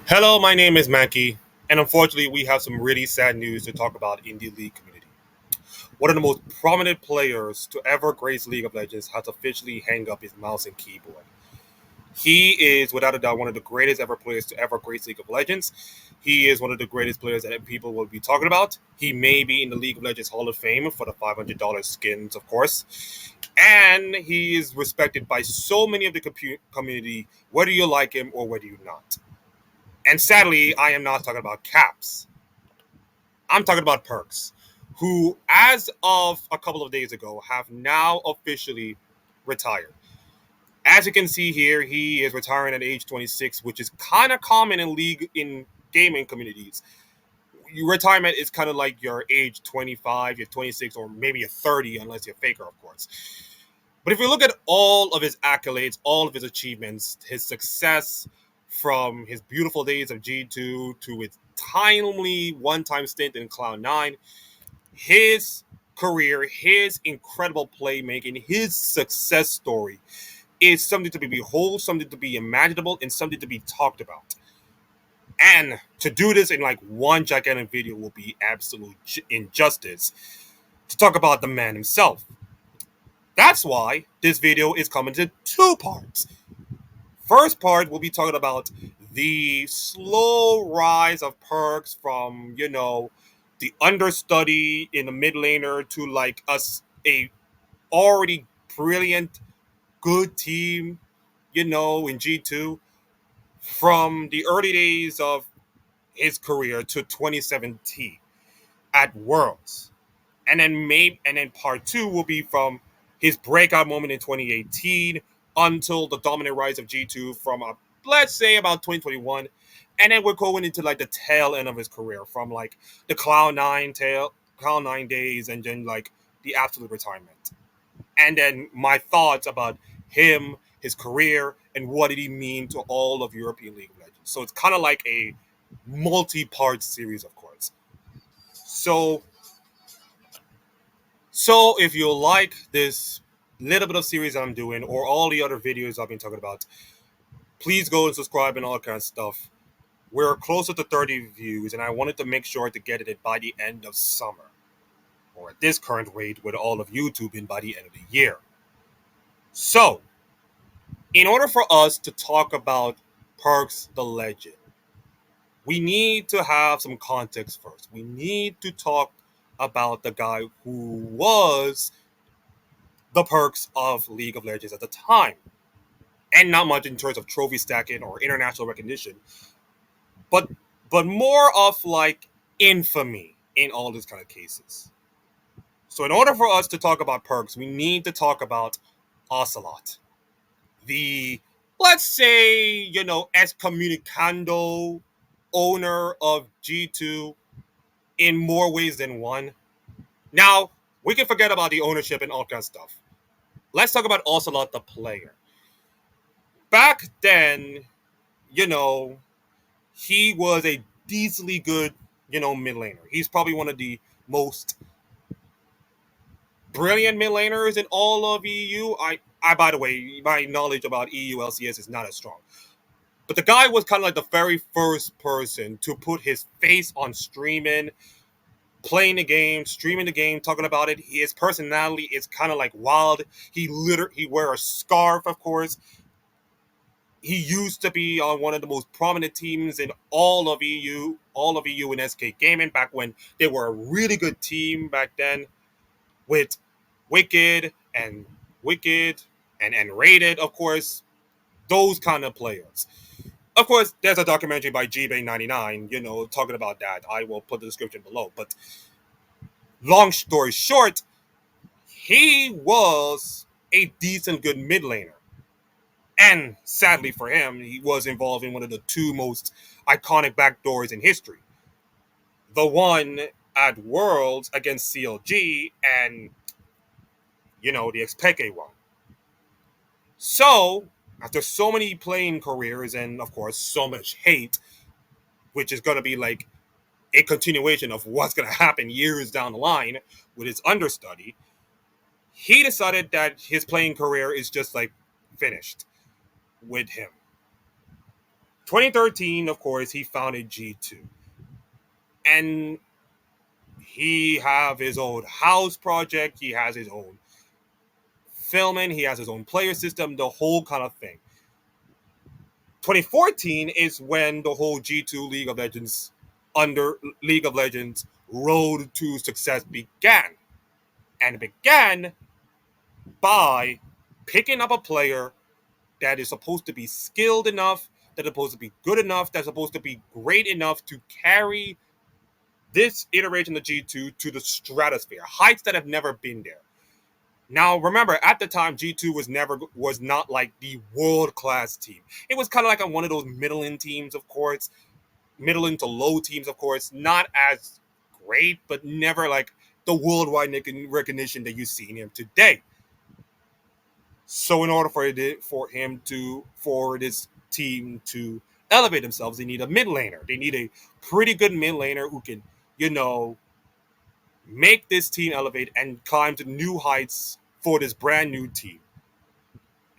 Hello, my name is Mackie, and unfortunately, we have some really sad news to talk about in the League community. One of the most prominent players to ever grace League of Legends has officially hung up his mouse and keyboard. He is, without a doubt, one of the greatest ever players to ever grace League of Legends. He is one of the greatest players that people will be talking about. He may be in the League of Legends Hall of Fame for the $500 skins, of course. And he is respected by so many of the community, whether you like him or whether you not. And sadly, I am not talking about Caps. I'm talking about Perkz, who, as of a couple of days ago, have now officially retired. As you can see here, he is retiring at age 26, which is kind of common in gaming communities. Your retirement is kind of like your age 25, you're 26, or maybe you're 30, unless you're a faker, of course. But if you look at all of his accolades, all of his achievements, his success from his beautiful days of G2 to his timely one-time stint in Cloud9, his career, his incredible playmaking, his success story is something to be behold, something to be imaginable, and something to be talked about. And to do this in like one gigantic video will be absolute injustice to talk about the man himself. That's why this video is coming to two parts. First part, we'll be talking about the slow rise of Perkz from, the understudy in the mid laner to like us a already brilliant, good team, in G2 from the early days of his career to 2017 at Worlds. And then part two will be from his breakout moment in 2018 until the dominant rise of G2 from let's say about 2021. And then we're going into like the tail end of his career from like the Cloud9 days and then like the absolute retirement. And then my thoughts about him, his career, and what did he mean to all of European League of Legends. So it's kind of like a multi-part series, of course. So So if you like this little bit of series I'm doing or all the other videos I've been talking about, please go and subscribe and all that kind of stuff. We're closer to 30 views, and I wanted to make sure to get it by the end of summer, or at this current rate with all of YouTube in by the end of the year. So, in order for us to talk about Perkz the Legend, we need to have some context first. We need to talk about the guy who was the Perkz of League of Legends at the time. And not much in terms of trophy stacking or international recognition, but more of like infamy in all these kind of cases. So in order for us to talk about Perkz, we need to talk about Ocelote, the let's say excommunicando owner of G2 in more ways than one. Now we can forget about the ownership and all kind of stuff. Let's talk about Ocelote the player. Back then, you know, he was a decently good, mid laner. He's probably one of the most brilliant mid laners in all of EU. By the way, my knowledge about EU LCS is not as strong. But the guy was kind of like the very first person to put his face on streaming, playing the game, streaming the game, talking about it. His personality is kind of like wild. He wear a scarf, of course. He used to be on one of the most prominent teams in all of EU and SK Gaming back when they were a really good team back then with Wicked and Wicked and Rated, of course, those kind of players. Of course, there's a documentary by GBay99, talking about that. I will put the description below. But long story short, he was a decent good mid laner. And sadly for him, he was involved in one of the two most iconic backdoors in history. The one at Worlds against CLG and, the Expeke one. So, after so many playing careers and, of course, so much hate, which is going to be like a continuation of what's going to happen years down the line with his understudy, he decided that his playing career is just like finished with him. 2013, of course, he founded G2. And he have his own house project, he has his own filming, he has his own player system, the whole kind of thing. 2014 is when the whole G2 League of Legends road to success began. And it began by picking up a player that is supposed to be skilled enough, that's supposed to be good enough, that's supposed to be great enough to carry this iteration of G2 to the stratosphere, heights that have never been there. Now, remember, at the time, G2 was not like the world class team. It was kind of like one of those middling teams, of course, middling to low teams, of course, not as great, but never like the worldwide recognition that you see in him today. So, in order for this team to elevate themselves, they need a mid laner. They need a pretty good mid laner who can, you know, make this team elevate and climb to new heights for this brand new team.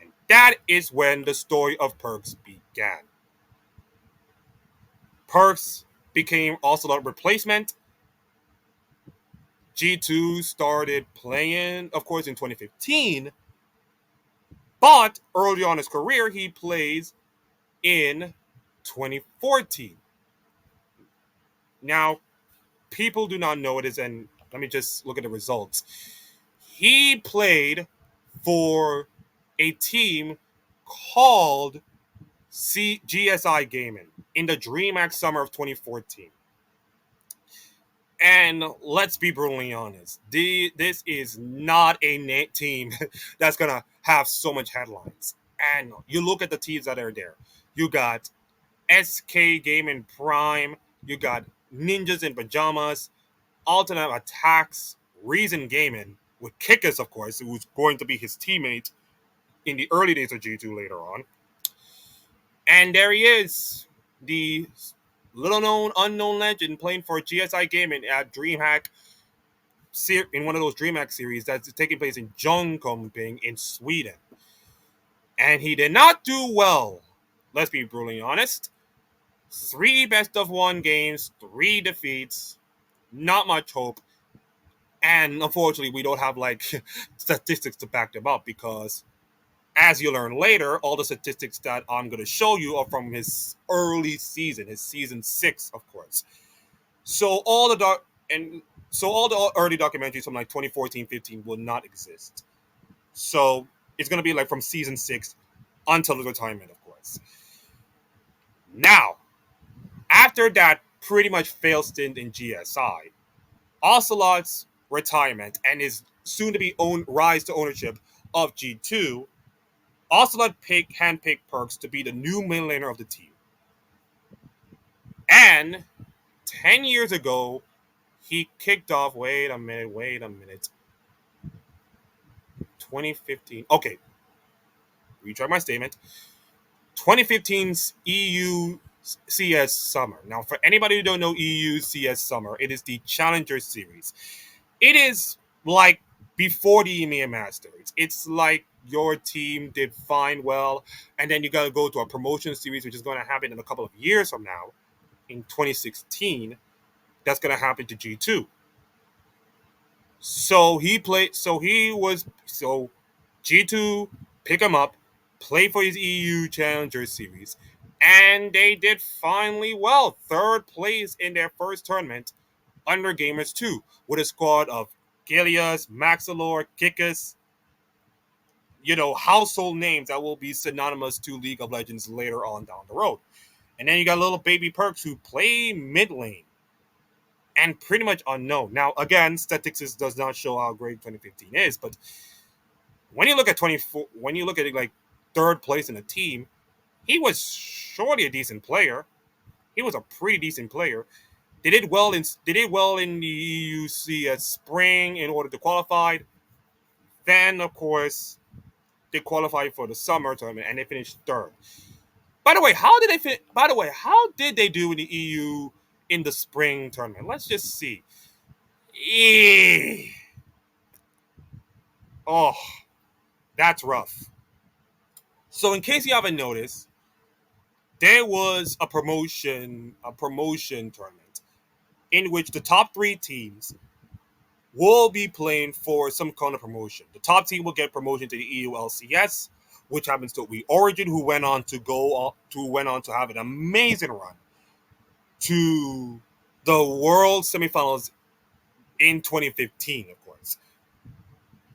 And that is when the story of Perkz began. Perkz became Ocelote replacement. G2 started playing, of course, in 2015. But early on in his career, he plays in 2014. Now, people do not know it, and let me just look at the results. He played for a team called GSI Gaming in the DreamHack summer of 2014. And let's be brutally honest, this is not a team that's going to have so much headlines. And you look at the teams that are there. You got SK Gaming Prime, you got Ninjas in Pajamas, Alternate Attacks, Reason Gaming, with Kickers, of course, who's going to be his teammate in the early days of G2 later on. And there he is, the little known, unknown legend playing for GSI Gaming at DreamHack, in one of those DreamHack series that's taking place in Jönköping in Sweden. And he did not do well. Let's be brutally honest. 3 best of 1 games, 3 defeats, not much hope. And unfortunately, we don't have like statistics to back them up because, as you learn later, all the statistics that I'm going to show you are from his early season, his season 6, of course. So all the early documentaries from like 2014-15 will not exist. So it's going to be like from season 6 until the retirement, of course. Now, after that pretty much failed stint in GSI, Ocelote's retirement and his soon-to-be rise to ownership of G2, Ocelote handpicked Perkz to be the new mid laner of the team. And 10 years ago, he kicked off. Wait a minute. 2015. Okay. Retry my statement. 2015's EU CS Summer. Now, for anybody who don't know EU CS Summer, it is the Challenger Series. It is like before the EMEA Masters. It's like your team did fine well, and then you got to go to a promotion series, which is going to happen in a couple of years from now, in 2016. That's going to happen to G2. So G2 pick him up, play for his EU Challenger Series, and they did finely well. 3rd place in their first tournament under Gamers 2 with a squad of Gilius, Maxilor, Kikus, household names that will be synonymous to League of Legends later on down the road. And then you got little baby Perkz who play mid lane and pretty much unknown. Now, again, statistics does not show how great 2015 is, but when you look at it like 3rd place in a team, he was surely a decent player. He was a pretty decent player. They did well in the EUC spring in order to qualify. Then, of course, they qualified for the summer tournament and they finished 3rd. By the way, how did they do in the EU in the spring tournament? Let's just see. Oh, that's rough. So, in case you haven't noticed, there was a promotion tournament in which the top three teams will be playing for some kind of promotion. The top team will get promotion to the EULCS, which happens to be Origin, who went on to have an amazing run to the World Semifinals in 2015, of course.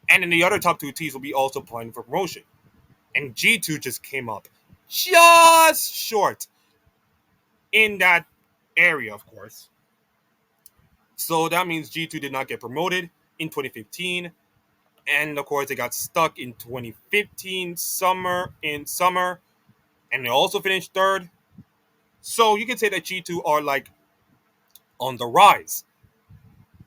And then the other top two teams will be also playing for promotion. And G2 just came up just short in that area, of course. So that means G2 did not get promoted in 2015. And of course, they got stuck in 2015 summer, and they also finished third. So you can say that G2 are like on the rise.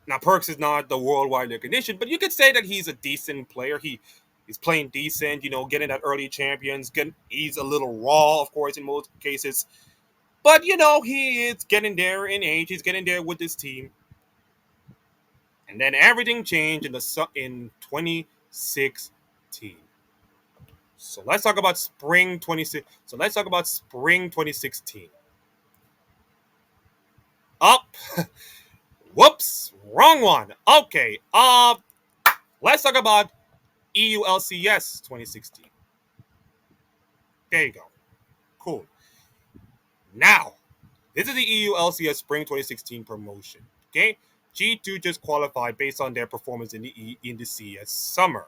Now, Perkz is not the worldwide recognition, but you could say that he's a decent player. He's playing decent, getting that early champions. He's a little raw, of course, in most cases. But, he is getting there in age. He's getting there with this team. And then everything changed in 2016. So let's talk about spring 26. So let's talk about spring 2016. Up. Whoops, wrong one. Okay. Let's talk about EULCS 2016. There you go. Cool. Now, this is the EULCS Spring 2016 promotion. Okay, G2 just qualified based on their performance in the CS summer.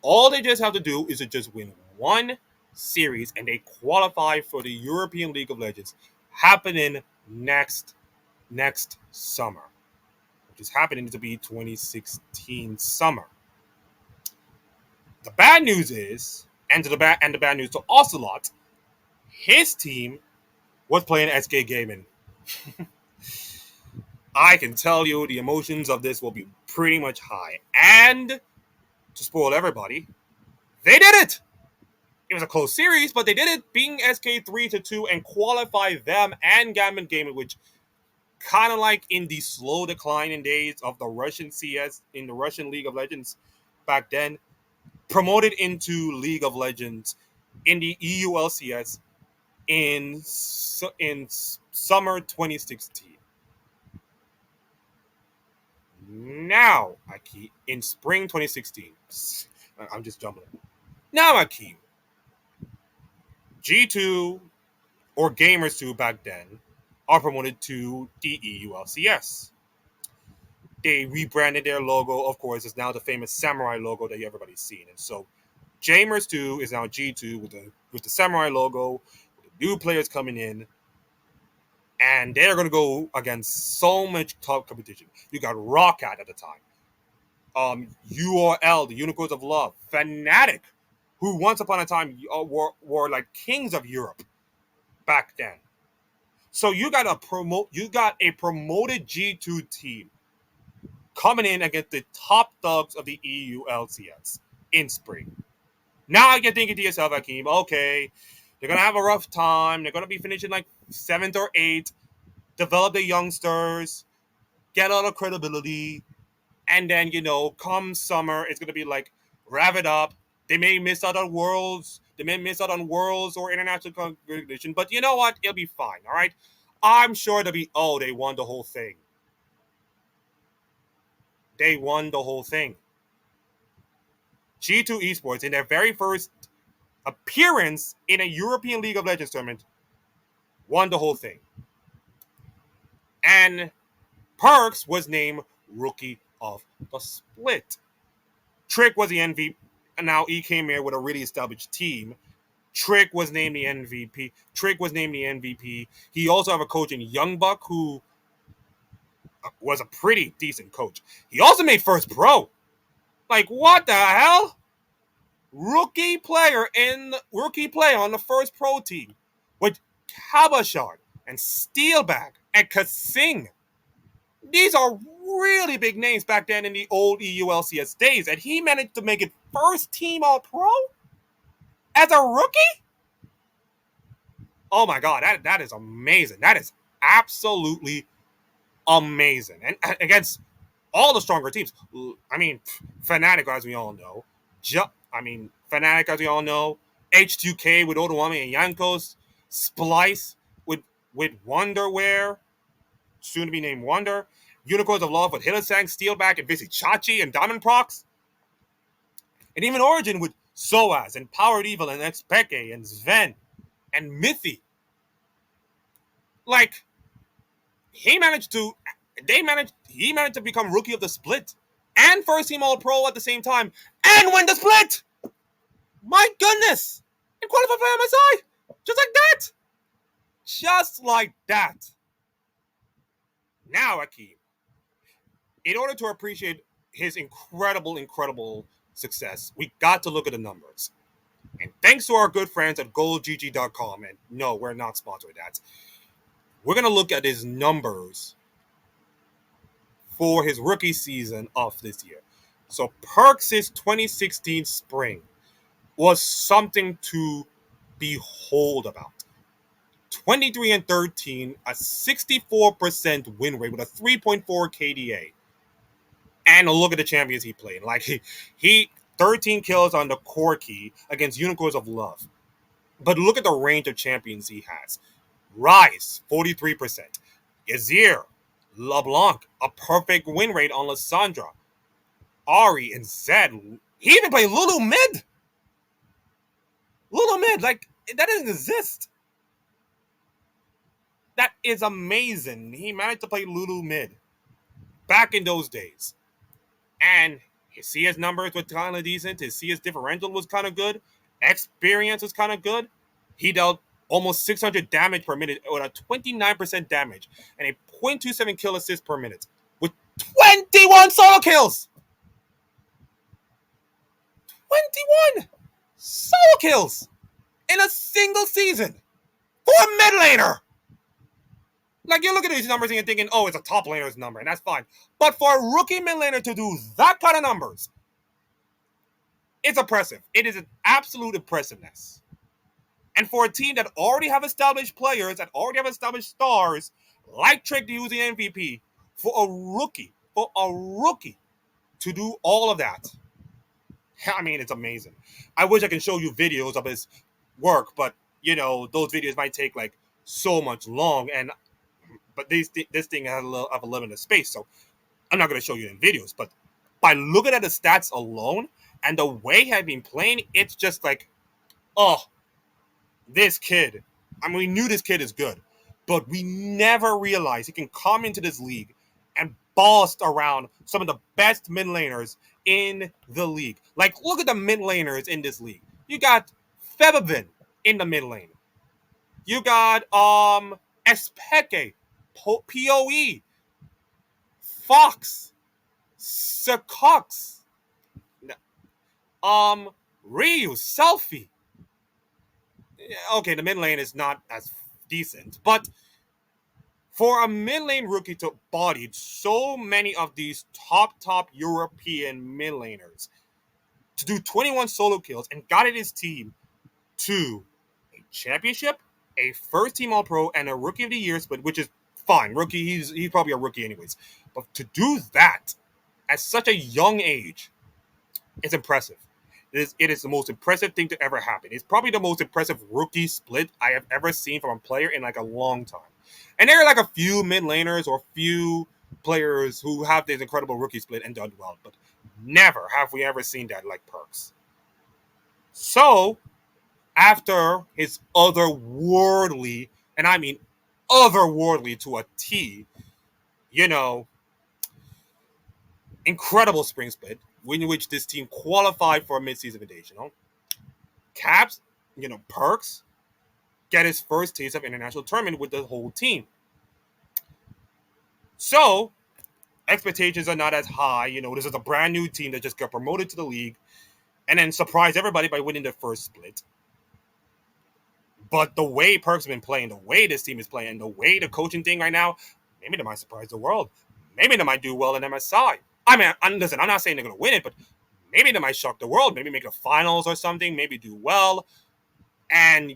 All they just have to do is to just win one series, and they qualify for the European League of Legends happening next summer, which is happening to be 2016 summer. The bad news is, the bad news to Ocelote, his team was playing SK Gaming. I can tell you the emotions of this will be pretty much high. And to spoil everybody, they did it. It was a close series, but they did it, being SK 3-2 and qualify them and Gambit Gaming, which kind of like in the slow declining days of the Russian CS in the Russian League of Legends back then, promoted into League of Legends in the EULCS in summer 2016. Now, Akeem, in spring 2016, I'm just jumping. Now, Akeem, G2 or Gamers 2 back then are promoted to the EULCS. They rebranded their logo, of course, it's now the famous samurai logo that everybody's seen. And so Gamers 2 is now G2 with the samurai logo, with the new players coming in, and they're going to go against so much tough competition. You got Rockat at the time, URL, the Unicorns of Love, Fnatic, who once upon a time were like kings of Europe back then. So you got a promoted G2 team coming in against the top thugs of the EULCS in spring. Now you're thinking to yourself, Akeem, okay, they're gonna have a rough time. They're gonna be finishing like 7th or 8th, develop the youngsters, get a lot of credibility, and then come summer, it's gonna be like rev it up. They may miss out on worlds. They may miss out on worlds or international competition, but you know what? It'll be fine. All right. I'm sure they'll be. Oh, they won the whole thing. They won the whole thing. G2 Esports, in their very first appearance in a European League of Legends tournament, won the whole thing. And Perkz was named Rookie of the Split. Trick was the MVP. And now he came here with a really established team. Trick was named the MVP. He also have a coach in Youngbuck who was a pretty decent coach. He also made first pro. Like, what the hell? Rookie player on the first pro team with Kabashard and Steelback and Kasing. These are really big names back then in the old EULCS days, and he managed to make it first team all pro as a rookie? Oh my god, that is amazing. That is absolutely amazing. And against all the stronger teams. I mean, Fnatic, as we all know. Fnatic, as we all know. H2K with Odawami and Yankos. Splice with Wonderwear, soon to be named Wonder. Unicorns of Love with Hillisang, Steelback, and basically Chachi and Diamond Procs. And even Origin with Soaz and Powered Evil and Expeke and Sven and Mithy. Like, he managed to he managed to become rookie of the split and first team all pro at the same time and win the split. My goodness. And qualify for MSI. Just like that. Just like that. Now, Akeem, in order to appreciate his incredible success, we got to look at the numbers. And thanks to our good friends at goldgg.com, and no, we're not sponsored with that, we're going to look at his numbers for his rookie season of this year. So Perkz' 2016 spring was something to behold about. 23-13, a 64% win rate with a 3.4 KDA. And look at the champions he played. Like he 13 kills on the Corki against Unicorns of Love. But look at the range of champions he has. Rise, 43%. Yazir, LeBlanc, a perfect win rate on Lissandra. Ari and Zed. He even played Lulu mid. Lulu mid, like, that doesn't exist. That is amazing. He managed to play Lulu mid back in those days. And his CS numbers were kind of decent. His CS differential was kind of good. Experience was kind of good. He dealt almost 600 damage per minute with a 29% damage and a 0.27 kill assist per minute with 21 solo kills. 21 solo kills in a single season for a mid laner. Like, you look at these numbers and you're thinking, oh, it's a top laner's number, and that's fine. But for a rookie mid laner to do that kind of numbers, it's impressive. It is an absolute impressiveness. And for a team that already have established players, that already have established stars, like Trick using MVP, for a rookie to do all of that, I mean, it's amazing. I wish I can show you videos of his work, but, you know, those videos might take, like, so much long, but this thing has a little of a limited space, so I'm not going to show you in videos. But by looking at the stats alone and the way he had been playing, it's just like, oh, this kid. I mean, we knew this kid is good, but we never realized he can come into this league and boss around some of the best mid laners in the league. Like, look at the mid laners in this league. You got Febivin in the mid lane. You got Espeke, PoE, Fox, Secox, Ryu, Selfie. Okay, the mid lane is not as decent, but for a mid lane rookie to body so many of these top European mid laners, to do 21 solo kills and guided his team to a championship, a first team all pro, and a rookie of the year split, which is fine. Rookie, he's probably a rookie anyways. But to do that at such a young age, it's impressive. It is the most impressive thing to ever happen. It's probably the most impressive rookie split I have ever seen from a player in like a long time. And there are like a few mid laners or few players who have this incredible rookie split and done well, but never have we ever seen that like Perkz. So, after his otherworldly, and I mean otherworldly to a T, you know, incredible spring split, in which this team qualified for a midseason invitational. Caps, Perkz, get his first taste of international tournament with the whole team. So, expectations are not as high. This is a brand new team that just got promoted to the league and then surprised everybody by winning their first split. But the way Perkz has been playing, the way this team is playing, the way the coaching thing right now, maybe they might surprise the world. Maybe they might do well in MSI. I mean, listen, I'm not saying they're going to win it, but maybe they might shock the world. Maybe make the finals or something. Maybe do well. And,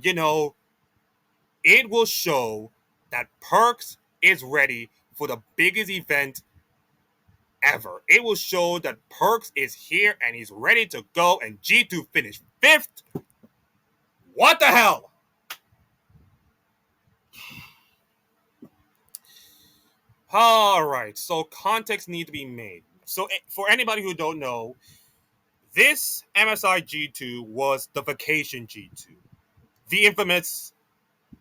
it will show that Perkz is ready for the biggest event ever. It will show that Perkz is here and he's ready to go, and G2 finished 5th. What the hell? All right, so context need to be made. So for anybody who don't know, this MSI G2 was the vacation G2, the infamous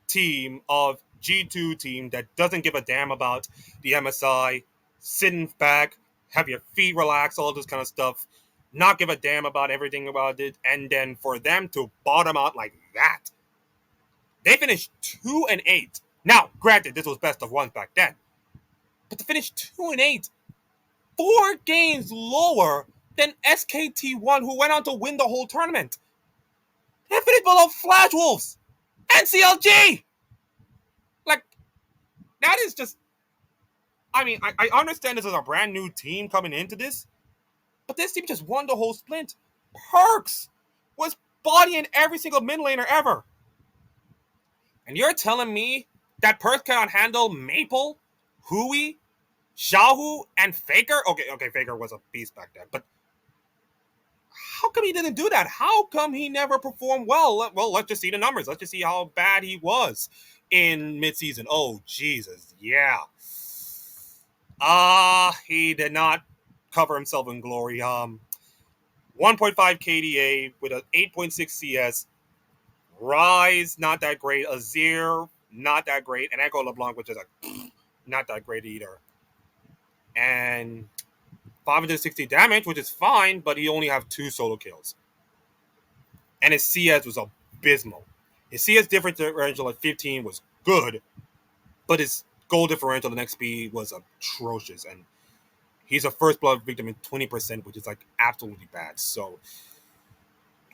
team of G2 team that doesn't give a damn about the MSI, sitting back, have your feet relaxed, all this kind of stuff, not give a damn about everything about it, and then for them to bottom out like that, they finished 2-8. Now, granted, this was best of ones back then, but to finish 2-8, 4 games lower than SKT1, who went on to win the whole tournament. They finished below Flash Wolves and CLG. Like, that is just. I mean, I understand this is a brand new team coming into this, but this team just won the whole sprint. Perkz was bodying every single mid laner ever. And you're telling me that Perkz cannot handle Maple, Hui, Xiaohu, and Faker? Okay, Faker was a beast back then, but how come he didn't do that? How come he never performed well? Well, let's just see the numbers. Let's just see how bad he was in midseason. Oh, Jesus, yeah. He did not cover himself in glory. 1.5 KDA with an 8.6 CS. Rise, not that great. Azir, not that great. And Echo LeBlanc, which is not that great either. And 560 damage, which is fine, but he only have 2 solo kills. And his CS was abysmal. His CS differential at 15 was good, but his goal differential and XP was atrocious. And he's a first blood victim in 20%, which is like absolutely bad. So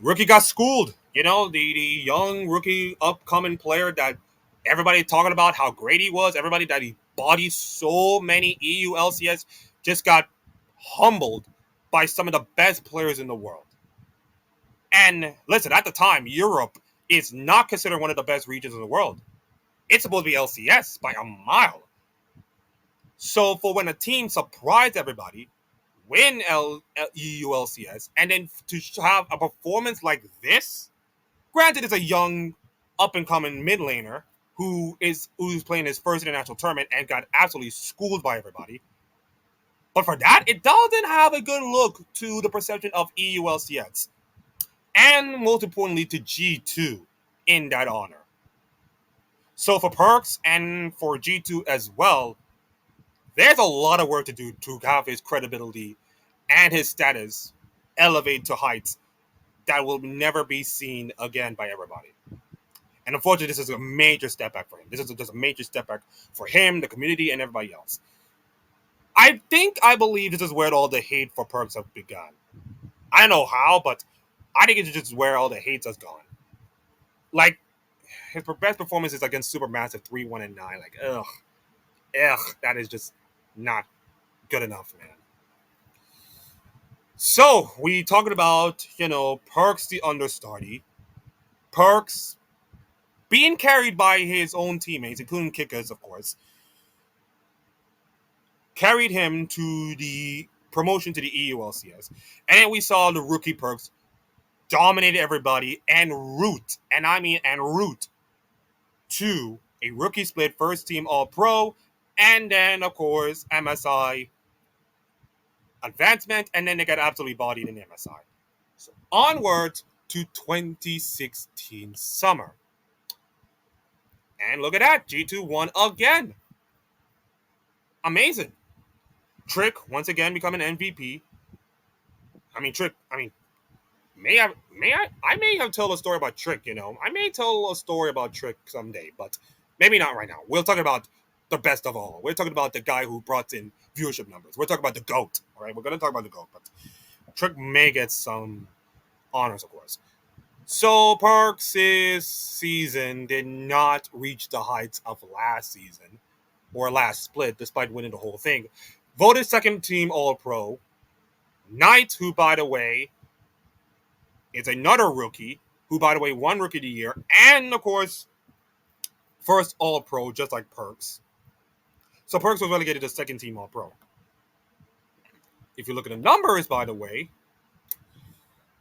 rookie got schooled. You know, the young rookie upcoming player that everybody talking about how great he was, everybody that he bodied so many EU LCS, just got humbled by some of the best players in the world. And listen, at the time, Europe is not considered one of the best regions in the world. It's supposed to be LCS by a mile. So for when a team surprised everybody, win EU LCS, and then to have a performance like this, granted it's a young, up-and-coming mid laner who's playing his first international tournament and got absolutely schooled by everybody. But for that, it doesn't have a good look to the perception of EU LCS. And most importantly, to G2 in that honor. So for Perkz and for G2 as well, there's a lot of work to do to have his credibility and his status elevate to heights that will never be seen again by everybody. And unfortunately, this is a major step back for him. This is just a major step back for him, the community, and everybody else. I believe this is where all the hate for Perkz have begun. I don't know how, but I think it's just where all the hate has gone. Like, his best performance is against Supermassive 3-1-9. Like, that is just not good enough, man. So, we talking about, Perkz the Understudy. Perkz being carried by his own teammates, including Kickers, of course, carried him to the promotion to the EU LCS. And then we saw the rookie Perkz dominate everybody and root to a rookie split first team All-Pro, and then, of course, MSI advancement, and then they got absolutely bodied in MSI. So onwards to 2016 summer. And look at that, G2 won again. Amazing. Trick once again becoming MVP. I may have told a story about Trick, I may tell a story about Trick someday, but maybe not right now. We're talking about the best of all. We're talking about the guy who brought in viewership numbers. We're talking about the GOAT, all right? We're going to talk about the GOAT, but Trick may get some honors, of course. So Perkz' season did not reach the heights of last season or last split, despite winning the whole thing. Voted second team All-Pro. Knight, who, by the way, is another rookie, who, by the way, won Rookie of the Year, and, of course, first All-Pro, just like Perkz. So Perkz was relegated to second team All-Pro. If you look at the numbers, by the way,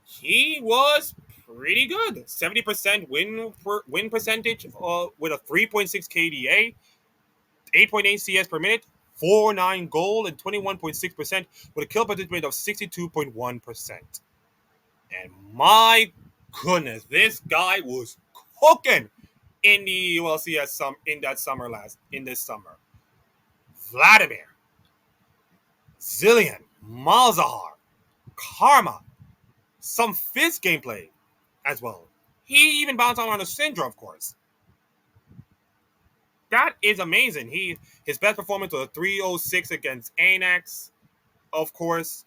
he was pretty good. 70% win percentage with a 3.6 KDA, 8.8 CS per minute, 4.9 goal and 21.6% with a kill percentage rate of 62.1%. And my goodness, this guy was cooking in the ULCS in that summer in this summer. Vladimir, Zillion, Malzahar, Karma, some Fizz gameplay as well. He even bounced on the Syndra, of course. That is amazing. His best performance was a 306 against Anax, of course.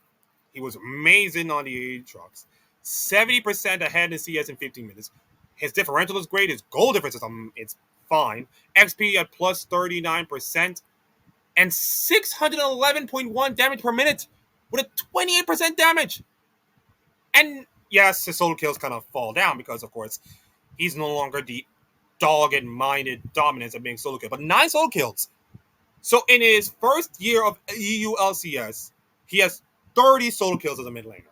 He was amazing on the trucks. 70% ahead in CS in 15 minutes. His differential is great. His goal difference is it's fine. XP at plus 39% and 611.1 damage per minute with a 28% damage. And yes, his solo kills kind of fall down because, of course, he's no longer the dogged-minded dominance of being solo killed. But 9 solo kills. So in his first year of EU LCS, he has 30 solo kills as a mid laner.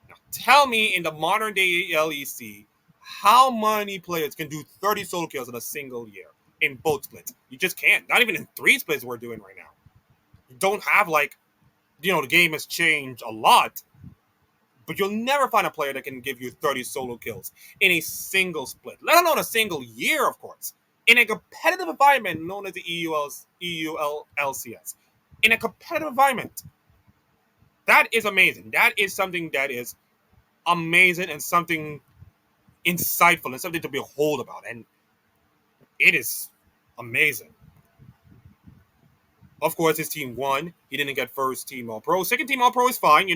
Now, tell me in the modern day LEC, how many players can do 30 solo kills in a single year in both splits? You just can't. Not even in 3 splits we're doing right now. You don't have the game has changed a lot, but you'll never find a player that can give you 30 solo kills in a single split, let alone a single year, of course, in a competitive environment known as the LCS. In a competitive environment. That is amazing. That is something that is amazing and something insightful and something to behold about. And it is amazing. Of course, his team won. He didn't get first team All Pro. Second team All Pro is fine,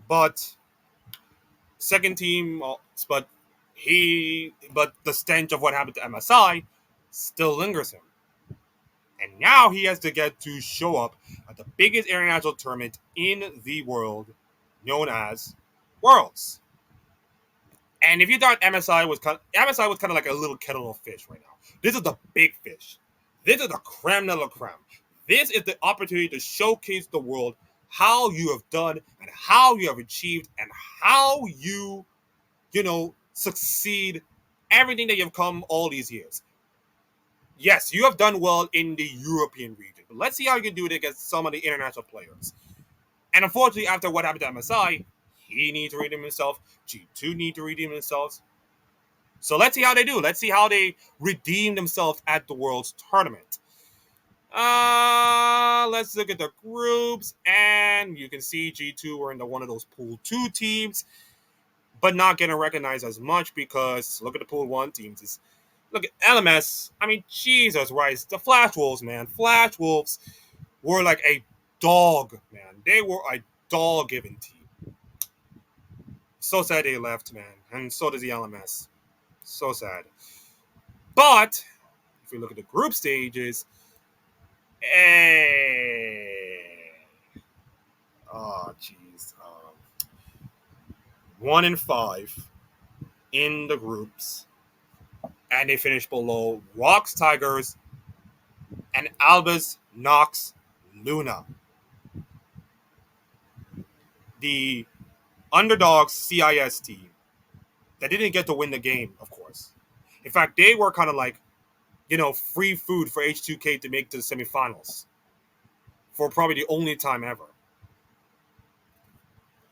but second team, but the stench of what happened to MSI still lingers him. And now he has to get to show up at the biggest international tournament in the world, known as Worlds. And if you thought MSI was kind of like a little kettle of fish right now, this is the big fish. This is the creme de la creme. This is the opportunity to showcase the world how you have done and how you have achieved and how you succeed everything that you've come all these years. Yes, you have done well in the European region, but let's see how you can do it against some of the international players. And unfortunately, after what happened to MSI, he needs to redeem himself. G2 need to redeem themselves. So let's see how they do. Let's see how they redeem themselves at the World's Tournament. Let's look at the groups, and you can see G2 were in one of those Pool 2 teams, but not getting recognized as much because look at the Pool 1 teams. Look at LMS. I mean, Jesus Christ. The Flash Wolves, man. Flash Wolves were like a dog, man. They were a dog-given team. So sad they left, man. And so does the LMS. So sad. But, if we look at the group stages, oh, jeez. 1-5 in the groups. And they finished below Rocks Tigers and Albus Nox Luna. The underdogs CIS team that didn't get to win the game, of course. In fact, they were kind of like, free food for H2K to make to the semifinals for probably the only time ever.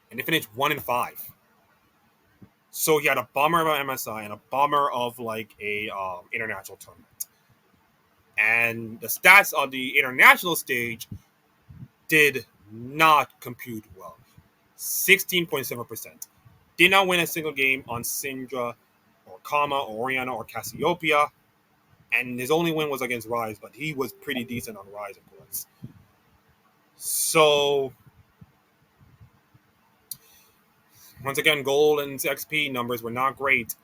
And they finished 1-5. So he had a bummer of MSI and a bummer of a international tournament. And the stats on the international stage did not compute well. 16.7%. Did not win a single game on Syndra or Kama or Oriana or Cassiopeia. And his only win was against Rise, but he was pretty decent on Rise, of course. So, once again, gold and XP numbers were not great.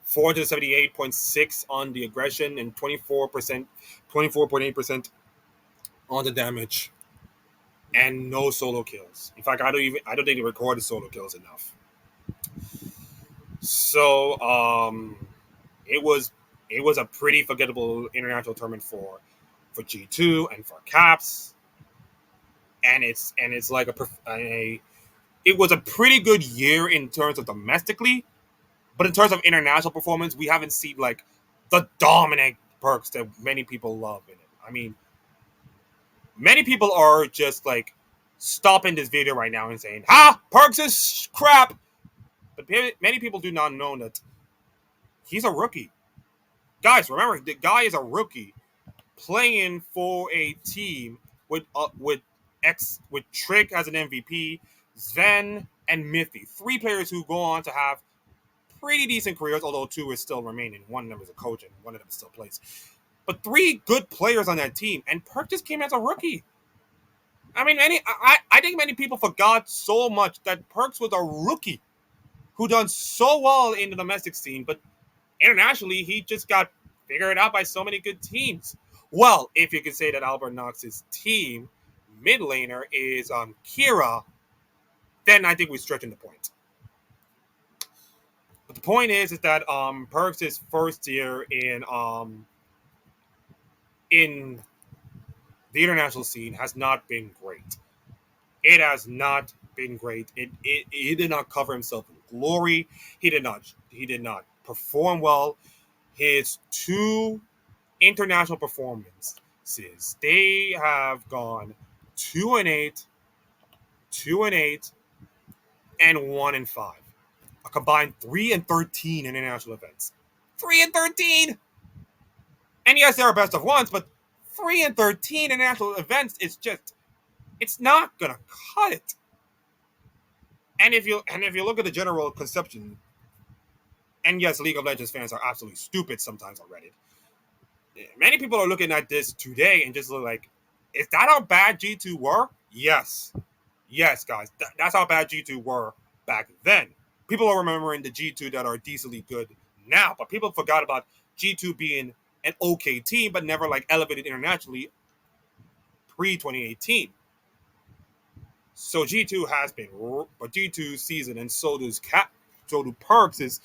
478.6 on the aggression and 24.8% on the damage. And no solo kills. In fact, I don't think they recorded solo kills enough. So it was a pretty forgettable international tournament for G2 and for Caps. And it's like it was a pretty good year in terms of domestically, but in terms of international performance, we haven't seen the dominant Perkz that many people love in it. I mean, many people are just like stopping this video right now and saying, "Ha, Perkz is crap." But many people do not know that he's a rookie. Guys, remember the guy is a rookie playing for a team with Trick as an MVP, Sven and Mithy, three players who go on to have pretty decent careers, although two is still remaining. One of them is a coach and one of them still plays. But three good players on that team, and Perk just came as a rookie. I mean, I think many people forgot so much that Perkz was a rookie who done so well in the domestic scene, but internationally he just got figured out by so many good teams. Well, if you could say that Albert Knox's team mid laner is Kira, then I think we're stretching the point. But the point is that Perkz' first year in the international scene has not been great. It has not been great. He did not cover himself in glory. He did not perform well. His two international performances, they have gone 2-8, 2-8, and 1-5. A combined 3-13 in international events. 3-13. And yes, there are best of ones, but 3-13 in international events is just, it's not gonna cut it. And if you look at the general conception, and yes, League of Legends fans are absolutely stupid sometimes on Reddit. Many people are looking at this today and just look like, is that how bad G2 were? Yes. Yes, guys. That's how bad G2 were back then. People are remembering the G2 that are decently good now, but people forgot about G2 being an okay team, but never like elevated internationally pre 2018. So G2 has been, but G2 season, and so do Perkz'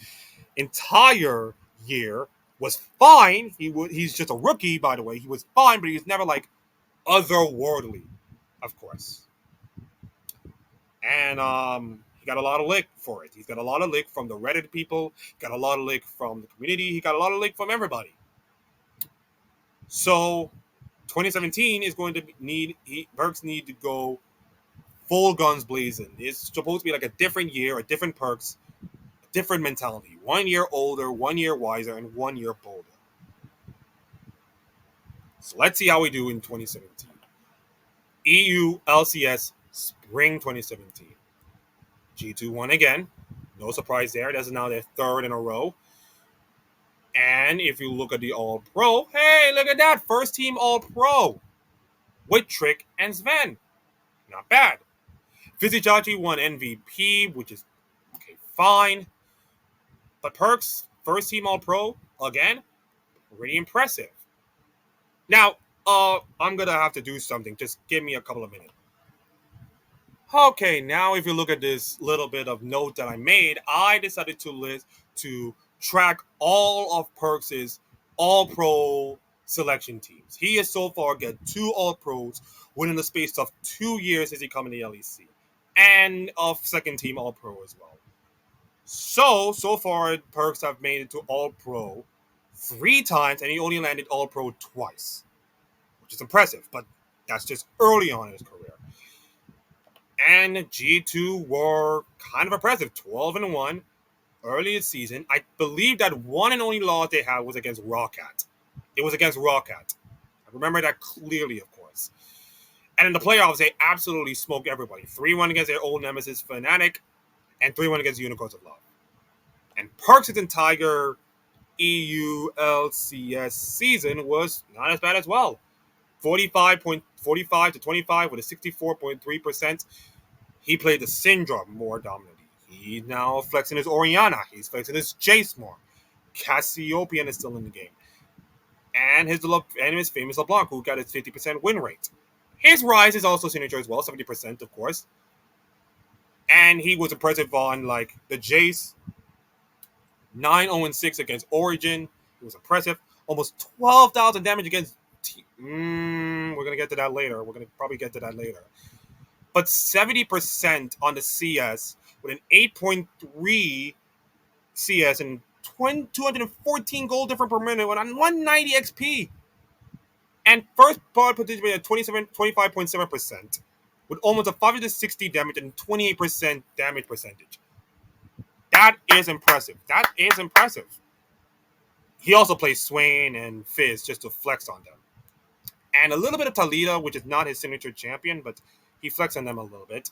entire year was fine. He's just a rookie, by the way. He was fine, but he was never like otherworldly, of course. And he got a lot of lick for it. He's got a lot of lick from the Reddit people. Got a lot of lick from the community. He got a lot of lick from everybody. So 2017 is going to Perkz need to go full guns blazing. It's supposed to be like a different year, a different Perkz, a different mentality. 1 year older, 1 year wiser, and 1 year bolder. So let's see how we do in 2017. EU LCS Spring 2017. G2 won again. No surprise there. That's now their third in a row. And if you look at the All Pro, hey, look at that. First team All Pro with Trick and Sven. Not bad. Fizichachi won MVP, which is okay, fine. But Perkz, first team All Pro, again, pretty impressive. Now, I'm going to have to do something. Just give me a couple of minutes. Okay, now if you look at this little bit of note that I made, I decided to track all of Perkz' All-Pro selection teams. He has so far got 2 All-Pros within the space of 2 years as he come in the LEC, and of second team All-Pro as well. So far, Perkz have made it to All-Pro 3 times, and he only landed All-Pro twice, which is impressive, but that's just early on in his career. And G2 were kind of impressive, 12-1 early this season. I believe that one and only loss they had was against Rawcat. It was against Rawcat. I remember that clearly, of course. And in the playoffs, they absolutely smoked everybody. 3-1 against their old nemesis, Fnatic, and 3-1 against Unicorns of Love. And Perkz' entire EU LCS season was not as bad as well. 45 to 25 with a 64.3%. He played the Syndrome more dominantly. He's now flexing his Orianna. He's flexing his Jace more. Cassiopeia is still in the game. And his famous LeBlanc, who got his 50% win rate. His Rise is also signature as well, 70%, of course. And he was impressive on like the Jace. 9-0-6 against Origin. It was impressive. Almost 12,000 damage against we're going to get to that later. We're going to probably get to that later. But 70% on the CS with an 8.3 CS and 214 gold different per minute with 190 XP. And first blood participation at 25.7%, with almost a 560 damage and 28% damage percentage. That is impressive. That is impressive. He also plays Swain and Fizz just to flex on them. And a little bit of Talita, which is not his signature champion, but he flexed on them a little bit.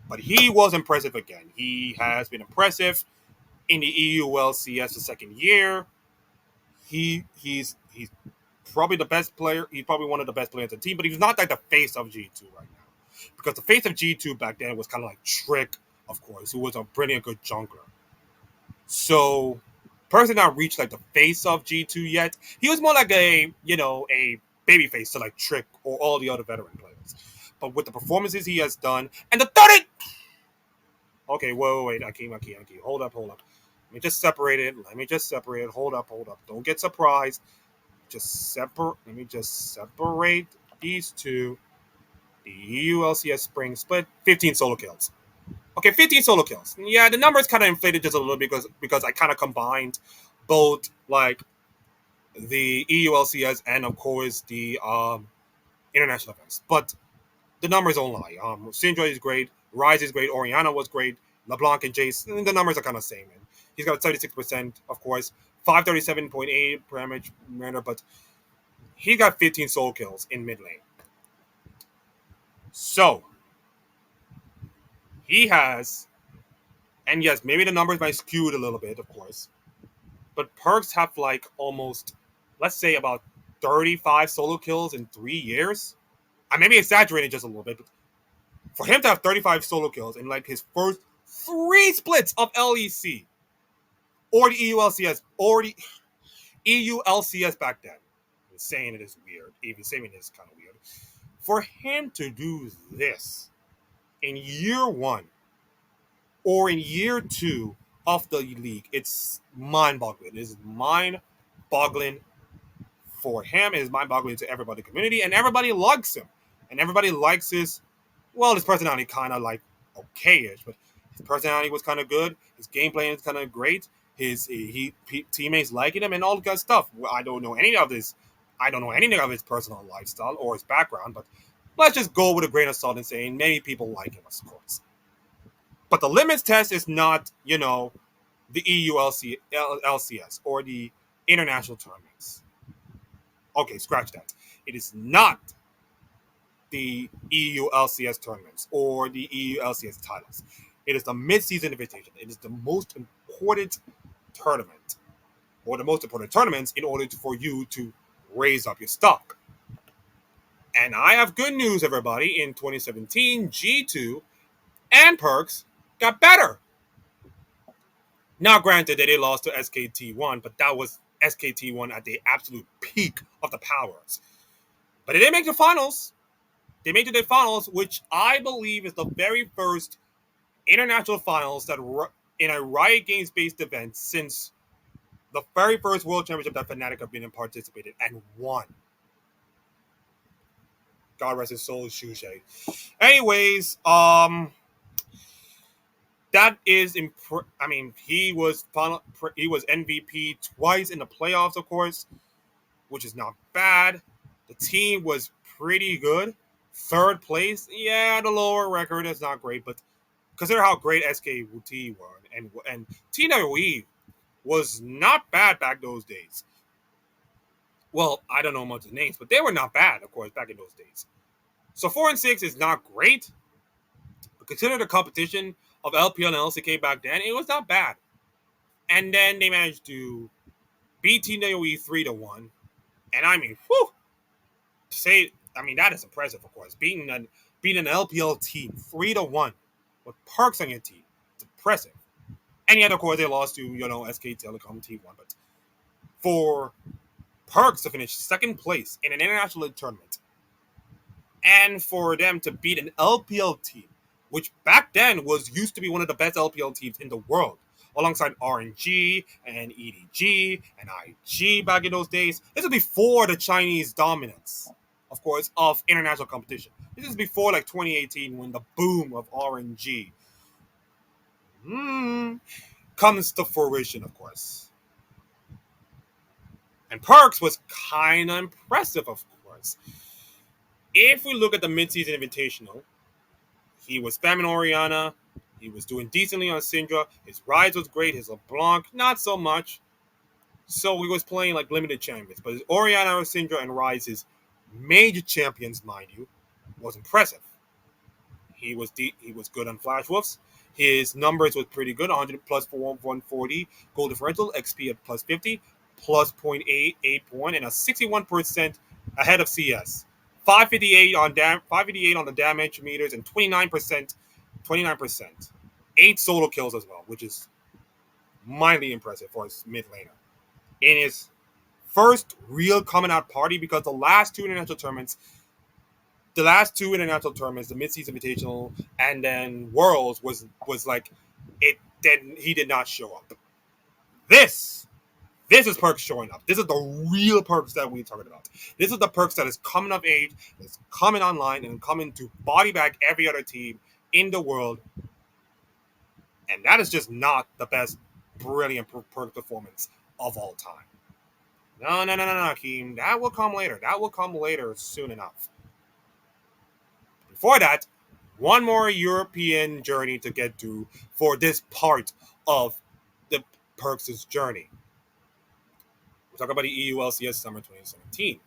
But he was impressive again. He has been impressive in the EULCS the second year. He's probably the best player. He's probably one of the best players on the team, but he's not like the face of G2 right now. Because the face of G2 back then was kind of like Trick, of course, who was a brilliant good jungler. So Perkz did not reach like the face of G2 yet. He was more like a baby face to like Trick or all the other veteran players. But with the performances he has done, and the 30. Okay, wait, Aki. Hold up. Let me just separate it. Hold up. Don't get surprised. Let me just separate these two. The EULCS spring split, 15 solo kills. Okay, 15 solo kills. Yeah, the numbers kind of inflated just a little bit because I kind of combined both like the EULCS and of course the international events. But the numbers don't lie. Syndra is great, Rise is great, Oriana was great, LeBlanc and Jace, the numbers are kind of same. Man. He's got 36%, of course, 537.8 damage, but he got 15 solo kills in mid lane. So he has, and yes, maybe the numbers might skew it a little bit, of course, but Perkz have like almost, let's say about 35 solo kills in 3 years. I may be exaggerating just a little bit, but for him to have 35 solo kills in like his first 3 splits of LEC or the EULCS or the EULCS back then, saying it is weird. Even saying it is kind of weird. For him to do this in year one or in year two of the league, it's mind-boggling. It is mind-boggling for him. It is mind-boggling to everybody in the community, and everybody likes him. And everybody likes his personality kind of like okay-ish, but his personality was kind of good. His gameplay is kind of great. His teammates liking him and all that kind of stuff. I don't know any of this. I don't know anything of his personal lifestyle or his background, but let's just go with a grain of salt and saying many people like him, of course. But the limits test is not, the LCS or the international tournaments. Okay, scratch that. It is not the EU LCS tournaments or the EU LCS titles. It is the mid-season invitation. It is the most important tournament or the most important tournaments in order for you to raise up your stock. And I have good news, everybody. In 2017, G2 and Perkz got better. Now, granted that they lost to SKT1, but that was SKT1 at the absolute peak of the powers. But they didn't make the finals. They made it to the finals, which I believe is the very first international finals that in a Riot Games based event since the very first World Championship that Fnatic have been in participated and won. God rest his soul, Shushei. Anyways, that is he was MVP twice in the playoffs, of course, which is not bad. The team was pretty good. Third place, yeah, the lower record is not great, but consider how great SKT were, and TWE was not bad back those days. Well, I don't know much of the names, but they were not bad, of course, back in those days. So 4-6 is not great, but consider the competition of LPL and LCK back then, it was not bad. And then they managed to beat TWE 3-1, and whew, that is impressive, of course. Beating an LPL team 3-1 with Perkz on your team, it's impressive. And yet, of course, they lost to SK Telecom T1. But for Perkz to finish second place in an international tournament, and for them to beat an LPL team, which back then used to be one of the best LPL teams in the world, alongside RNG and EDG and IG back in those days. This is before the Chinese dominance, of course, of international competition. This is before like 2018 when the boom of RNG comes to fruition, of course. And Perkz was kind of impressive, of course. If we look at the midseason invitational, he was spamming Oriana. He was doing decently on Syndra. His rise was great. His LeBlanc, not so much. So he was playing like limited champions. But his Oriana, Syndra, and Rise, his major champions, mind you, was impressive. He was good on Flash Wolves. His numbers was pretty good: 100 plus for 140 goal differential, XP at plus 50, plus 0.88 point, and a 61% ahead of CS. 558 on the damage meters, and 29%, 8 solo kills as well, which is mildly impressive for his mid laner. In his first real coming out party, because the last two international tournaments, the mid-season invitational and then Worlds was like it. Then he did not show up. This this is Perkz showing up. This is the real Perkz that we're talking about. This is the Perkz that is coming of age, that's coming online, and coming to body bag every other team in the world. And that is just not the best, brilliant Perkz performance of all time. No, no, no, no, no, Keem. That will come later. That will come later soon enough. Before that, one more European journey to get to for this part of the Perkz' journey. We're talking about the EULCS Summer 2017.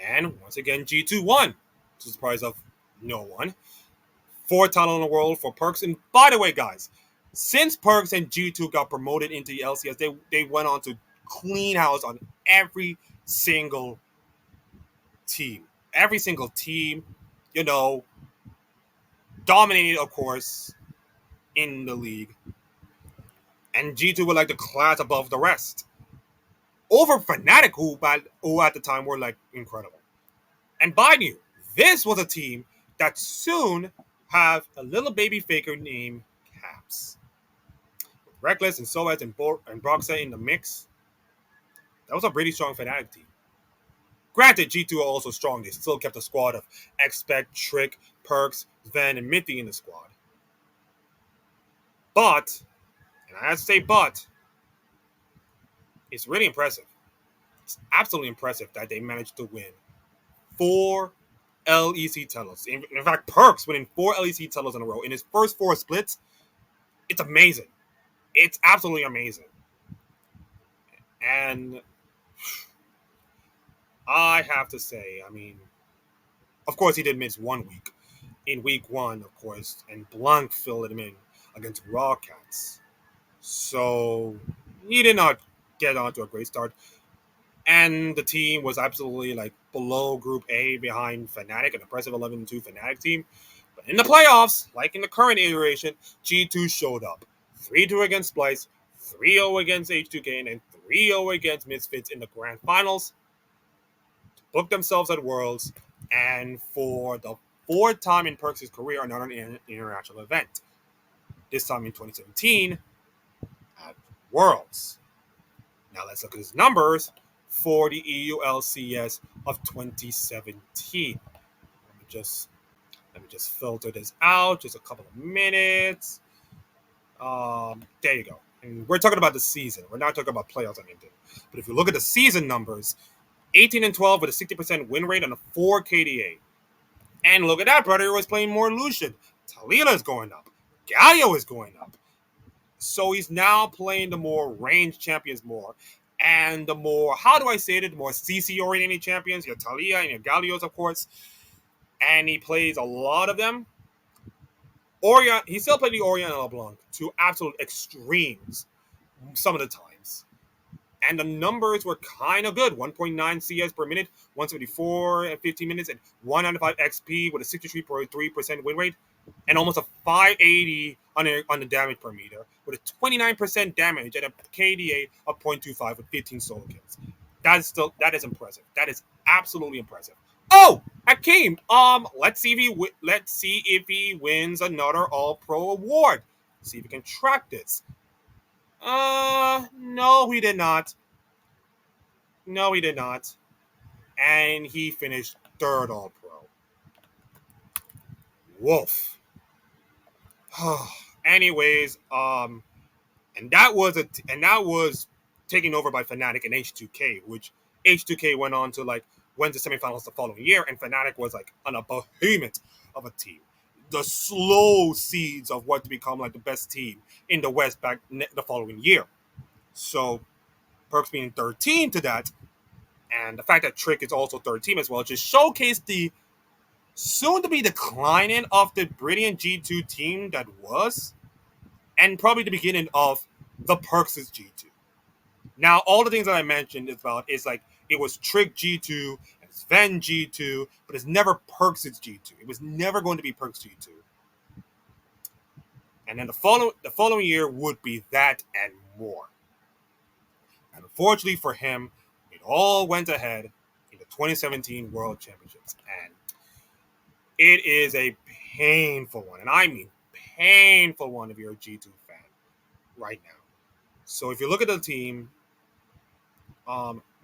And once again, G2 won, to the surprise of no one. Fourth title in the world for Perkz. And by the way, guys, since Perkz and G2 got promoted into the LCS, they went on to clean house on every single team. Every single team, you know, dominated, of course, in the league. And G2 were like the class above the rest. Over Fnatic, who at the time were like incredible. And mind you, this was a team that soon have a little baby faker named Caps. With Reckless and Soaz and Broxa in the mix, that was a pretty strong Fnatic team. Granted, G2 are also strong. They still kept a squad of Expect, Trick, Perkz, Ven, and Mithy in the squad. But, and I have to say but, it's really impressive. It's absolutely impressive that they managed to win 4 LEC titles. In fact, Perkz winning 4 LEC titles in a row in his first 4 splits. It's amazing. It's absolutely amazing. And I have to say, I mean, of course, he did miss 1 week. In week 1, of course, and Blanc filled him in against Rawcats. So he did not get on to a great start. And the team was absolutely like below Group A behind Fnatic, an impressive 11-2 Fnatic team. But in the playoffs, like in the current iteration, G2 showed up. 3-2 against Splice, 3-0 against H2K, and 3-0 against Misfits in the grand finals. To book themselves at Worlds, and for the 4th time in Perkz' career, another international event. This time in 2017 at Worlds. Now let's look at his numbers for the EULCS of 2017. Let me just filter this out. Just a couple of minutes. There you go. And we're talking about the season. We're not talking about playoffs or anything. But if you look at the season numbers, 18-12 with a 60% win rate and a 4 KDA. And look at that, brother. He was playing more Lucian. Taliyah is going up. Galio is going up. So he's now playing the more ranged champions more. And the more, how do I say it, the more CC-oriented champions. Your Taliyah and your Galios, of course. And he plays a lot of them. Orion, he still played the Orion and LeBlanc to absolute extremes some of the times. And the numbers were kind of good. 1.9 CS per minute, 174 at 15 minutes, and 195 XP with a 63.3% win rate, and almost a 580 on the damage per meter, with a 29% damage and a KDA of 0.25 with 15 solo kills. That is impressive. That is absolutely impressive. Oh, Akeem. Let's see if he wins another All Pro award. See if we can track this. No, he did not. No, he did not. And he finished 3rd All Pro. Wolf. Anyways, and that was taken over by Fnatic and H2K, which H2K went to semifinals the following year, and Fnatic was like on a behemoth of a team. The slow seeds of what to become like the best team in the West back the following year. So Perkz being third team to that, and the fact that Trick is also third team as well, just showcased the soon to be declining of the brilliant G2 team that was, and probably the beginning of the Perkz' G2. Now, all the things that I mentioned is like it was Trick G2 and Sven G2, but it's never Perkz' G2. It was never going to be Perkz G2. And then the following year would be that and more. And unfortunately for him, it all went ahead in the 2017 World Championships. And it is a painful one. And I mean painful one if you're a G2 fan right now. So if you look at the team,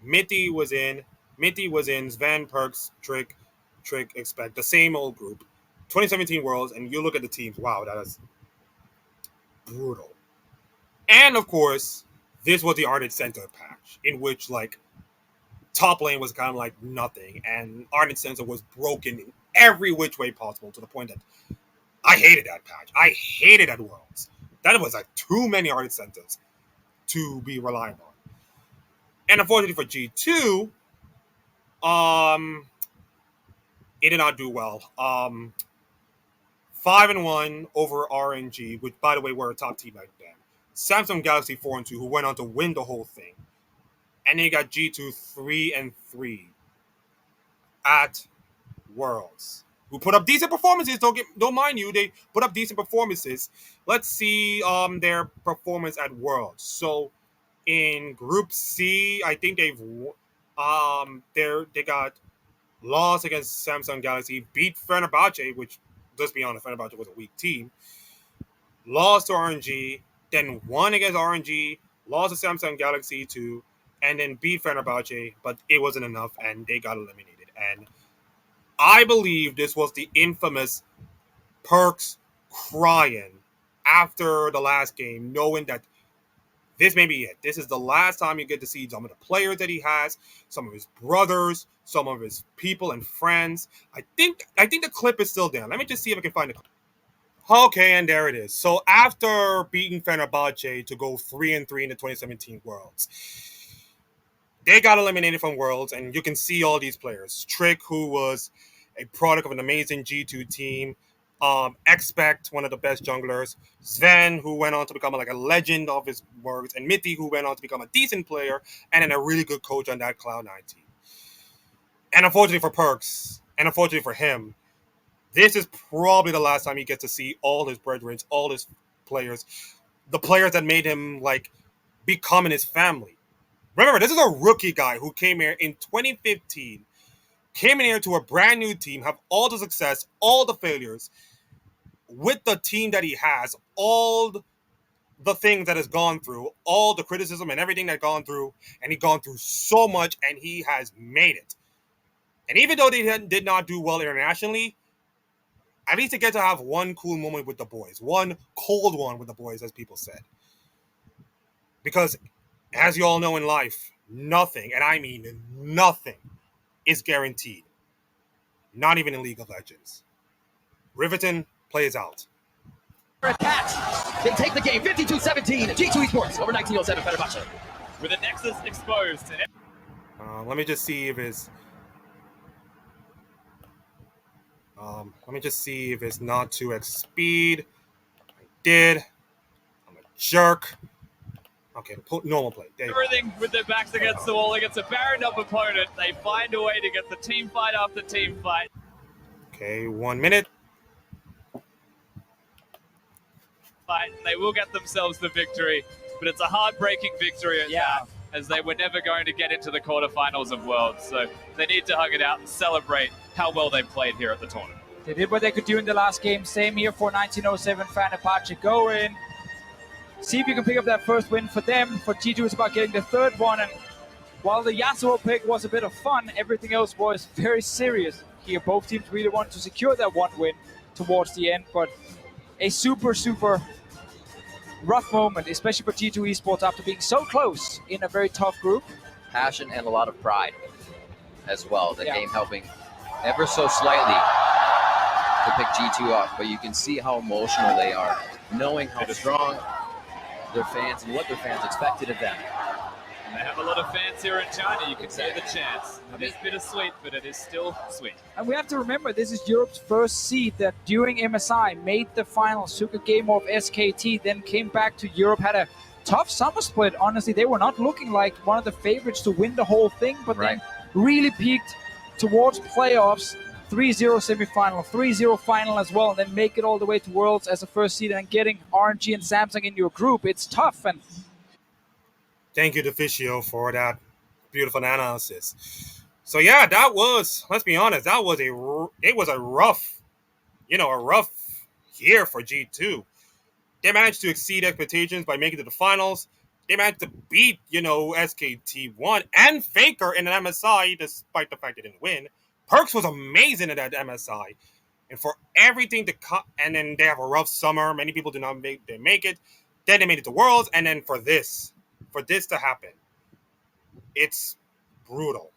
Mitty was in, Sven, Perkz, Trick, Expect, the same old group. 2017 Worlds, and you look at the teams, wow, that is brutal. And of course, this was the Ardent Center patch, in which like top lane was kind of like nothing, and Ardent Center was broken in every which way possible, to the point that I hated that patch. I hated that Worlds. That was like too many Ardent Centers to be reliant on. And unfortunately for G2, it did not do well. 5-1 over RNG, which by the way were a top team back then. Samsung Galaxy 4-2, who went on to win the whole thing. And then you got G2 3-3 at Worlds, who put up decent performances. Don't mind you, they put up decent performances. Let's see their performance at Worlds. So in Group C, I think they got lost against Samsung Galaxy, beat Fenerbahce, which, let's be honest, Fenerbahce was a weak team. Lost to RNG, then won against RNG, lost to Samsung Galaxy 2, and then beat Fenerbahce, but it wasn't enough, and they got eliminated. And I believe this was the infamous Perkz crying after the last game, knowing that this may be it. This is the last time you get to see some of the players that he has, some of his brothers, some of his people and friends. I think the clip is still there. Let me just see if I can find it. Okay, and there it is. So after beating Fenerbahce to go 3-3 in the 2017 Worlds, they got eliminated from Worlds, and you can see all these players. Trick, who was a product of an amazing G2 team. Expect, one of the best junglers. Sven, who went on to become like a legend of his works. And Mitty, who went on to become a decent player and then a really good coach on that Cloud9 team. And unfortunately for Perkz, and unfortunately for him, this is probably the last time he gets to see all his brethren, all his players, the players that made him like become in his family. Remember, this is a rookie guy who came here in 2015, came in here to a brand new team, have all the success, all the failures, with the team that he has, all the things that has gone through, all the criticism and everything that gone through, and he's gone through so much, and he has made it. And even though they did not do well internationally, at least they get to have one cool moment with the boys, one cold one with the boys, as people said. Because, as you all know in life, nothing, and I mean nothing, is guaranteed. Not even in League of Legends. Riverton plays out. Perkz, they take the game 52-17. G2 Esports over 1907 Fenerbahce. With the Nexus exposed. Let me just see if it's... not 2x speed. I did. I'm a jerk. Okay, normal play. Everything with their backs against the wall against a barren up opponent. They find a way to get the team fight after team fight. Okay, 1 minute. They will get themselves the victory, but it's a heartbreaking victory at that, as they were never going to get into the quarterfinals of Worlds. So they need to hug it out and celebrate how well they played here at the tournament. They did what they could do in the last game. Same here for 1907 Fenerbahce. Go in, see if you can pick up that first win for them. For G2, it's about getting the third one. And while the Yasuo pick was a bit of fun, everything else was very serious here. Both teams really wanted to secure that one win towards the end, but a super rough moment, especially for G2 Esports after being so close in a very tough group. Passion and a lot of pride as well. The Yeah. game helping ever so slightly to pick G2 up, but you can see how emotional they are, knowing how strong their fans and what their fans expected of them. And they have a lot of fans here in China. You can hear the chants. It is bittersweet, but it is still sweet. And we have to remember, this is Europe's first seed that during MSI made the finals, took a game off SKT, then came back to Europe, had a tough summer split. Honestly, they were not looking like one of the favorites to win the whole thing, but Right. then really peaked towards playoffs. 3-0 semifinal, 3-0 final as well, and then make it all the way to Worlds as a first seed and getting RNG and Samsung in your group. It's tough. And Thank you, Deficio, for that beautiful analysis. So yeah, that was, let's be honest, it was a rough year for G2. They managed to exceed expectations by making it to the finals. They managed to beat, SKT1 and Faker in an MSI, despite the fact they didn't win. Perkz was amazing at that MSI. And for everything to cut, and then they have a rough summer. Many people do not make it. Then they made it to Worlds, and then for this to happen, it's brutal.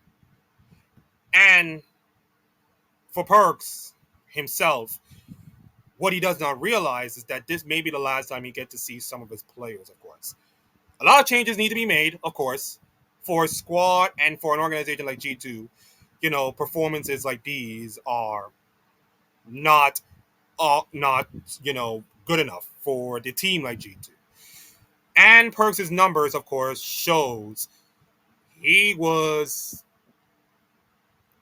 And for Perkz himself, what he does not realize is that this may be the last time he gets to see some of his players, of course. A lot of changes need to be made, of course, for a squad and for an organization like G2. Performances like these are not good enough for the team like G2. And Perkz' numbers, of course, shows he was,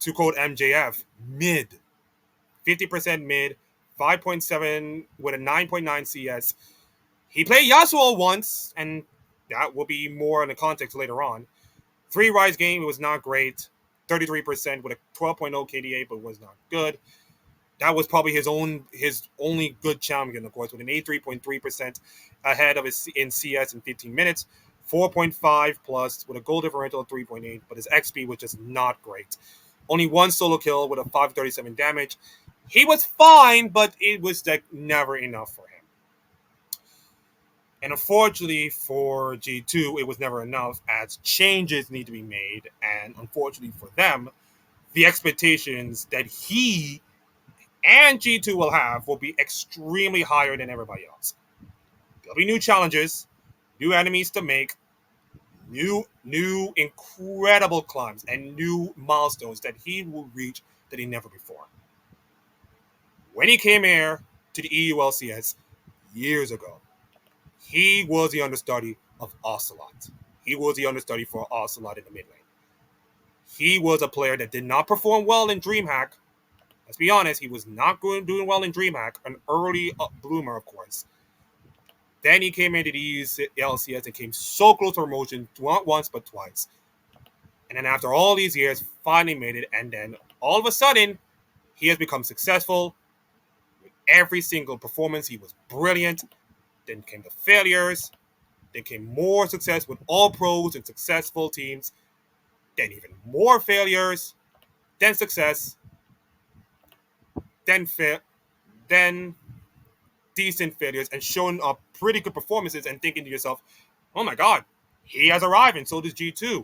to quote MJF, mid. 50% mid, 5.7 with a 9.9 CS. He played Yasuo once, and that will be more in the context later on. 3 Rise game, it was not great. 33% with a 12.0 KDA, but was not good. That was probably his only good champion, of course, with an 83.3% ahead of his in CS in 15 minutes. 4.5 plus with a goal differential of 3.8, but his XP was just not great. Only 1 solo kill with a 537 damage. He was fine, but it was like never enough for him. And unfortunately for G2, it was never enough, as changes need to be made. And unfortunately for them, the expectations that he and G2 will have will be extremely higher than everybody else. There'll be new challenges, new enemies to make, new incredible climbs, and new milestones that he will reach that he never before. When he came here to the EULCS years ago, he was the understudy of Ocelote. He was the understudy for Ocelote in the mid lane. He was a player that did not perform well in DreamHack. Let's be honest, he was not doing well in DreamHack, an early bloomer, of course. Then he came into the EULCS and came so close to promotion, not once but twice. And then after all these years, finally made it. And then all of a sudden, he has become successful. With every single performance, he was brilliant. Then came the failures. Then came more success with all pros and successful teams. Then even more failures. Then success. Then decent failures and showing up pretty good performances and thinking to yourself, oh my god, he has arrived and so does G2.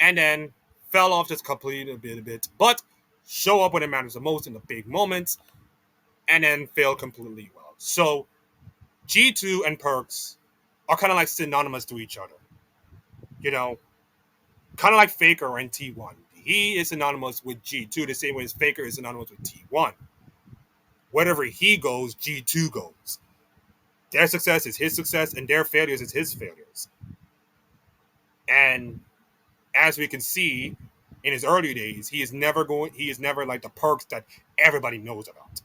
And then fell off just completely a bit, but show up when it matters the most in the big moments and then fail completely well. So G2 and Perkz are kind of like synonymous to each other. Kind of like Faker and T1. He is synonymous with G2 the same way as Faker is synonymous with T1. Wherever he goes, G2 goes. Their success is his success, and their failures is his failures. And as we can see, in his early days, he is never like the Perkz that everybody knows about.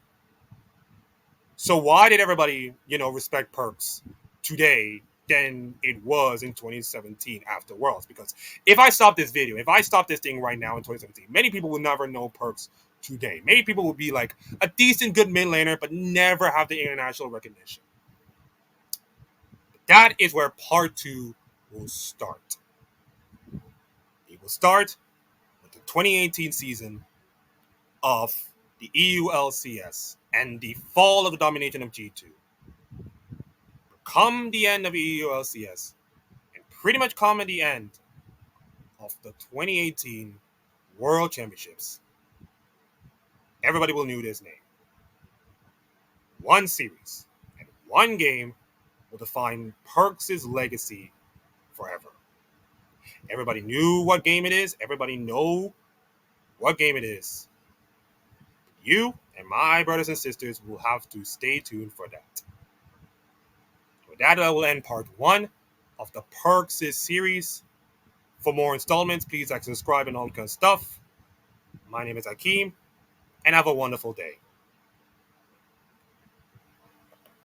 So why did everybody, respect Perkz today than it was in 2017 after Worlds? Because if I stop this thing right now in 2017, many people will never know Perkz today. Many people will be like a decent, good mid laner, but never have the international recognition. That is where part 2 will start. It will start with the 2018 season of the EULCS and the fall of the domination of G2. come the end of EULCS, and pretty much come at the end of the 2018 World Championships, everybody will know this name. One series and one game will define Perkz' legacy forever. Everybody knew what game it is. Everybody know what game it is. You and my brothers and sisters will have to stay tuned for that. With that, I will end part 1 of the Perkz series. For more installments, please like, subscribe, and all that kind of stuff. My name is Hakeem, and have a wonderful day.